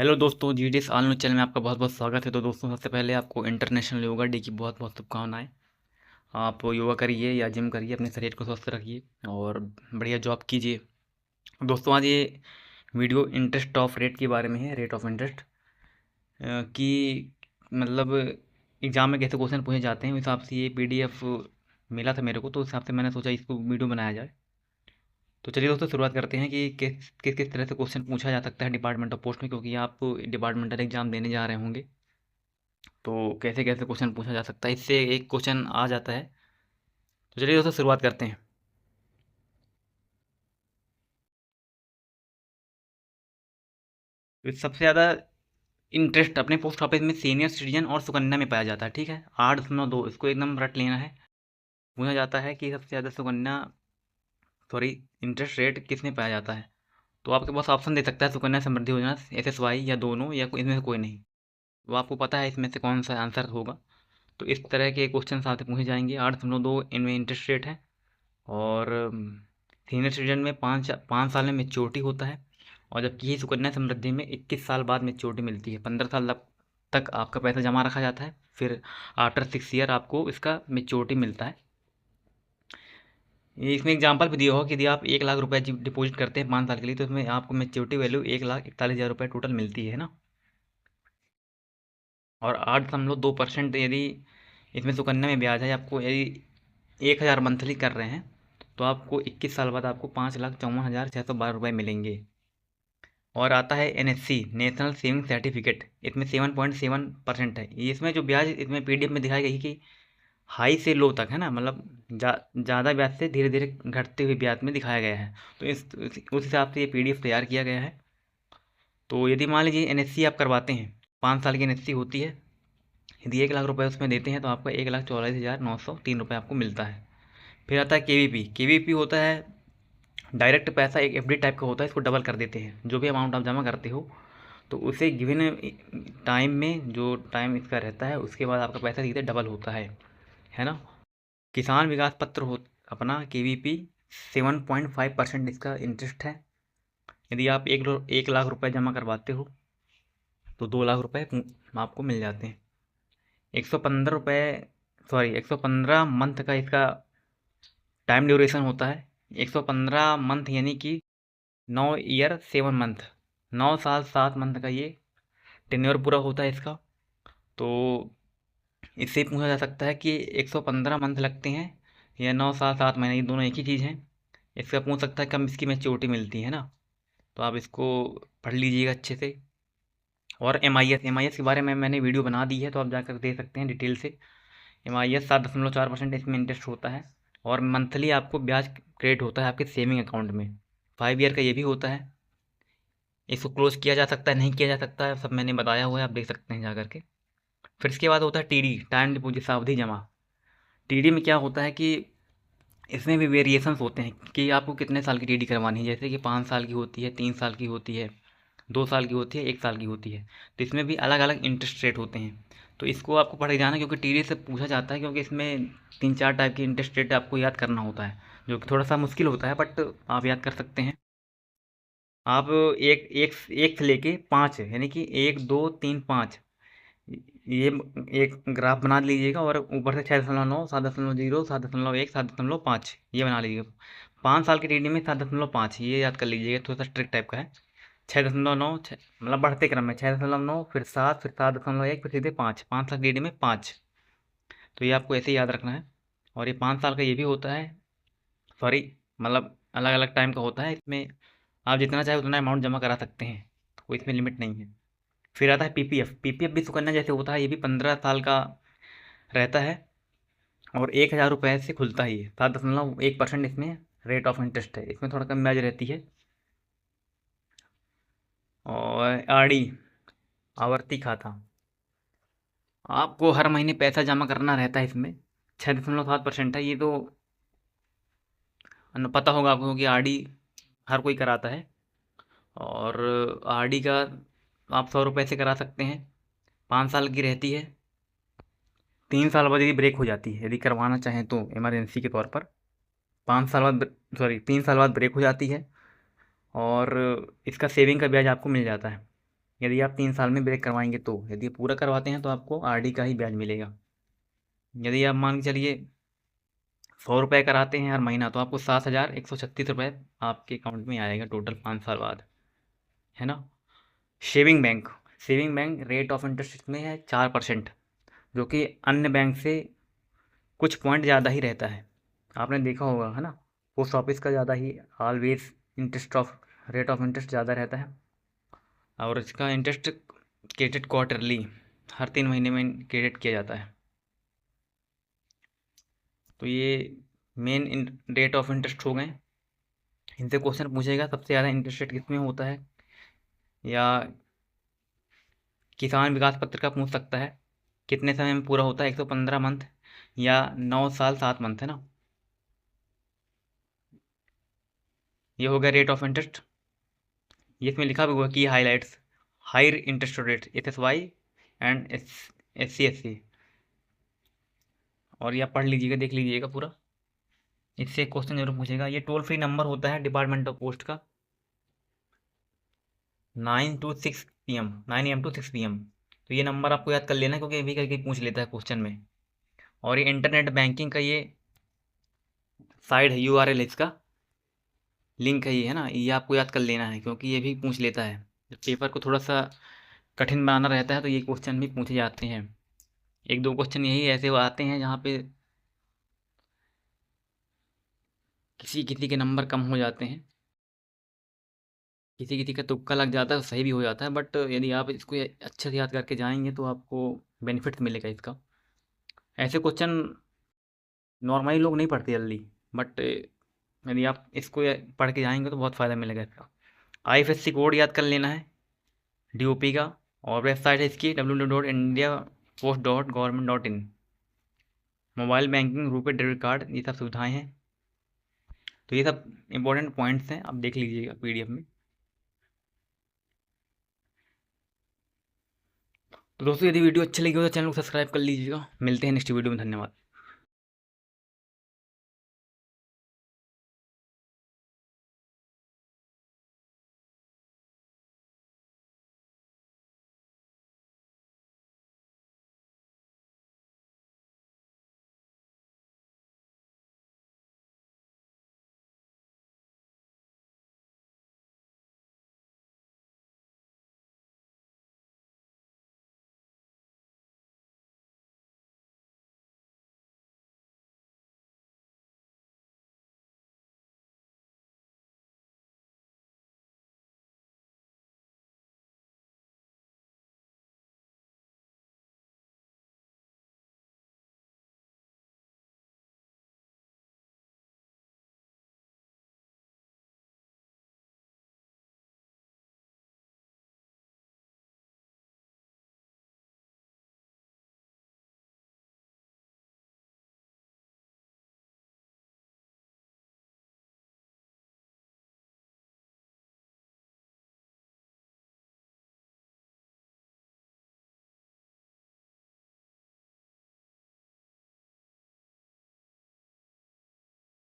Hello दोस्तों, GDS online channel में आपका बहुत बहुत स्वागत है। तो दोस्तों, सबसे पहले आपको इंटरनेशनल योगा डे की बहुत बहुत शुभकामनाएं। आप योगा करिए या जिम करिए, अपने शरीर को स्वस्थ रखिए और बढ़िया जॉब कीजिए। दोस्तों, आज ये वीडियो इंटरेस्ट ऑफ रेट के बारे में है। रेट ऑफ इंटरेस्ट कि मतलब एग्ज़ाम में कैसे क्वेश्चन पूछे जाते हैं, उस हिसाब से ये पीडीएफ मिला था मेरे को, तो उस हिसाब से मैंने सोचा इसको वीडियो बनाया जाए। तो चलिए दोस्तों, शुरुआत करते हैं कि किस किस किस तरह से क्वेश्चन पूछा जा सकता है डिपार्टमेंट ऑफ पोस्ट में, क्योंकि आप डिपार्टमेंटल एग्ज़ाम देने जा रहे होंगे। तो कैसे कैसे क्वेश्चन पूछा जा सकता है, इससे एक क्वेश्चन आ जाता है। तो चलिए दोस्तों, शुरुआत करते हैं। तो सबसे ज़्यादा इंटरेस्ट अपने पोस्ट ऑफिस में सीनियर सिटीजन और सुकन्या में पाया जाता है। ठीक है, 8.2 इसको एकदम रट लेना है। पूछा जाता है कि सबसे ज़्यादा सुकन्या सॉरी इंटरेस्ट रेट किस में पाया जाता है। तो आपके पास ऑप्शन दे सकता है सुकन्या समृद्धि योजना, एसएसवाई, या दोनों, या इनमें से कोई नहीं। तो आपको पता है इसमें से कौन सा आंसर होगा। तो इस तरह के क्वेश्चन आपसे पूछे जाएंगे। 8.2 इनमें इंटरेस्ट रेट है। और सीनियर सिटीजन में पाँच पाँच साल में मेच्योरिटी होता है। और जबकि ये सुकन्या समृद्धि में 21 साल बाद मेच्योरिटी मिलती है। 15 साल तक आपका पैसा जमा रखा जाता है, फिर आफ्टर 6 ईयर आपको इसका मेच्योरिटी मिलता है। ये इसमें एग्जांपल भी दिया होगा कि यदि आप 1 लाख रुपए डिपॉजिट करते हैं 5 साल के लिए, तो इसमें आपको मेच्योरिटी वैल्यू 1,41,000 रुपये टोटल मिलती है ना। और 8.2% यदि इसमें सुकन्या में ब्याज है, आपको यदि 1,000 मंथली कर रहे हैं, तो आपको 21 साल बाद आपको 5,54,612 रुपये मिलेंगे। और आता है एनएससी, नेशनल सेविंग सर्टिफिकेट। इसमें 7.7% है। इसमें जो ब्याज इसमें पीडीएफ में दिखाई गई कि हाई से लो तक है ना, मतलब ज़्यादा ब्याज से धीरे धीरे घटते हुए ब्याज में दिखाया गया है। तो उस हिसाब से ये पीडीएफ तैयार किया गया है। तो यदि मान लीजिए एनएससी आप करवाते हैं, 5 साल की एनएससी होती है। यदि 1 लाख रुपए उसमें देते हैं, तो आपका 1,44,903 रुपये आपको मिलता है। फिर आता है केवीपी। केवीपी होता है डायरेक्ट पैसा, एक एफडी टाइप का होता है। इसको डबल कर देते हैं, जो भी अमाउंट आप जमा करते हो तो उसे गिवन टाइम में, जो टाइम इसका रहता है, उसके बाद आपका पैसा सीधे डबल होता है ना। किसान विकास पत्र हो अपना केवीपी, 7.5% इसका इंटरेस्ट है। यदि आप 1 लाख रुपए जमा करवाते हो, तो 2 लाख रुपए आपको मिल जाते हैं। 115 रुपये, सॉरी 115 मंथ का इसका टाइम ड्यूरेशन होता है। 115 मंथ यानी कि 9 ईयर 7 मंथ, 9 साल 7 मंथ का ये टेन्योर पूरा होता है इसका। तो इससे पूछा जा सकता है कि 115 मंथ लगते हैं या 9 साल 7 महीने, ये दोनों एक ही चीज़ हैं। इसका पूछ सकता है कब इसकी मैच्योरिटी मिलती है ना। तो आप इसको पढ़ लीजिएगा अच्छे से। और एम आई एस के बारे में मैंने वीडियो बना दी है, तो आप जाकर दे सकते हैं डिटेल से। एम आई एस 7.4% इसमें इंटरेस्ट होता है। और मंथली आपको ब्याज क्रेडिट होता है आपके सेविंग अकाउंट में। 5 ईयर का ये भी होता है। इसको क्लोज किया जा सकता है, नहीं किया जा सकता है, सब मैंने बताया हुआ है, आप देख सकते हैं जा करके। फिर इसके बाद होता है टीडी, टाइम डिपोजिट सावधि जमा। टीडी में क्या होता है कि इसमें भी वेरिएशंस होते हैं कि आपको कितने साल की टीडी करवानी है। जैसे कि 5 साल की होती है, 3 साल की होती है, 2 साल की होती है, 1 साल की होती है। तो इसमें भी अलग अलग इंटरेस्ट रेट होते हैं। तो इसको आपको पढ़ के जाना, क्योंकि टीडी से पूछा जाता है, क्योंकि इसमें 3-4 टाइप की इंटरेस्ट रेट आपको याद करना होता है, जो कि थोड़ा सा मुश्किल होता है, बट आप याद कर सकते हैं। आप एक एक एक से लेके 5 है, यानी कि 1 2 3 5, ये एक ग्राफ बना लीजिएगा। और ऊपर से 6.9, 7.0, 7.1, 7.5 ये बना लीजिएगा। 5 साल की टीडी में 7.5, ये याद कर लीजिएगा, थोड़ा सा ट्रिक टाइप का है। 6.9, मतलब बढ़ते क्रम में 6.9, फिर 7, फिर 7.1, फिर सीधे 5, 5 साल की टीडी में 5। तो ये आपको ऐसे ही याद रखना है। और ये 5 साल का ये भी होता है, सॉरी मतलब अलग अलग टाइम का होता है। इसमें आप जितना चाहे उतना अमाउंट जमा करा सकते हैं, कोई इसमें लिमिट नहीं है। फिर आता है पीपीएफ। पीपीएफ भी सुकन्या जैसे होता है, ये भी 15 साल का रहता है। और 1,000 रुपये से खुलता ही है। 7.1% इसमें रेट ऑफ इंटरेस्ट है, इसमें थोड़ा कम ब्याज रहती है। और आरडी, आवर्ती खाता, आपको हर महीने पैसा जमा करना रहता है। इसमें 6.7% है। ये तो पता होगा आपको कि आरडी हर कोई कराता है। और आरडी का आप 100 रुपये से करा सकते हैं, 5 साल की रहती है। 3 साल बाद यदि ब्रेक हो जाती है, यदि करवाना चाहें तो इमरजेंसी के तौर पर, 5 साल बाद, सॉरी 3 साल बाद ब्रेक हो जाती है। और इसका सेविंग का ब्याज आपको मिल जाता है। यदि आप 3 साल में ब्रेक करवाएंगे तो, यदि पूरा करवाते हैं तो आपको आरडी का ही ब्याज मिलेगा। यदि आप मान के चलिए 100 रुपये कराते हैं हर महीना, तो आपको 7,136 रुपये आपके अकाउंट में आएगा टोटल 5 साल बाद, है ना। Saving bank, saving bank rate of interest इसमें है 4%, जो कि अन्य बैंक से कुछ पॉइंट ज़्यादा ही रहता है। आपने देखा होगा, है ना, पोस्ट ऑफिस का ज़्यादा ही always interest of rate of interest ज़्यादा रहता है, और इसका इंटरेस्ट क्रेडिट क्वार्टरली हर 3 महीने में क्रेडिट किया जाता है। तो ये मेन रेट ऑफ इंटरेस्ट हो गए। इनसे क्वेश्चन पूछेगा सबसे ज़्यादा इंटरेस्ट रेट किस में होता है, या किसान विकास पत्र का पूछ सकता है कितने समय में पूरा होता है, 115 मंथ या 9 साल 7 मंथ, है ना। ये हो गया रेट ऑफ इंटरेस्ट। ये इसमें लिखा भी हुआ कि highlights higher interest rate SSY and SC और ये आप पढ़ लीजिएगा, देख लीजिएगा पूरा। इससे क्वेश्चन जरूर पूछेगा। ये टोल फ्री नंबर होता है डिपार्टमेंट ऑफ पोस्ट का, 9 AM to 6 PM। तो ये नंबर आपको याद कर लेना, क्योंकि ये भी करके पूछ लेता है क्वेश्चन में। और ये इंटरनेट बैंकिंग का ये साइड है, URL है इसका, लिंक है ये, है ना। ये आपको याद कर लेना है, क्योंकि ये भी पूछ लेता है। जब पेपर को थोड़ा सा कठिन बनाना रहता है तो ये क्वेश्चन भी पूछे जाते हैं। एक दो क्वेश्चन यही ऐसे आते हैं जहाँ पे किसी किसी के नंबर कम हो जाते हैं, किसी किसी का तुक्का लग जाता है तो सही भी हो जाता है। बट यदि आप इसको अच्छे से याद करके जाएंगे तो आपको बेनिफिट मिलेगा इसका। ऐसे क्वेश्चन नॉर्मली लोग नहीं पढ़ते जल्दी, बट यदि आप इसको पढ़ के जाएंगे तो बहुत फ़ायदा मिलेगा इसका। IFSC कोड याद कर लेना है DOP का, और वेबसाइट है इसकी www.indiapost.government.in। Mobile banking, RuPay debit card, ये सब सुविधाएं हैं। तो ये सब इंपॉर्टेंट पॉइंट्स हैं, आप देख लीजिएगा PDF में। तो दोस्तों, यदि वीडियो अच्छी लगी हो तो चैनल को सब्सक्राइब कर लीजिएगा। मिलते हैं नेक्स्ट वीडियो में, धन्यवाद।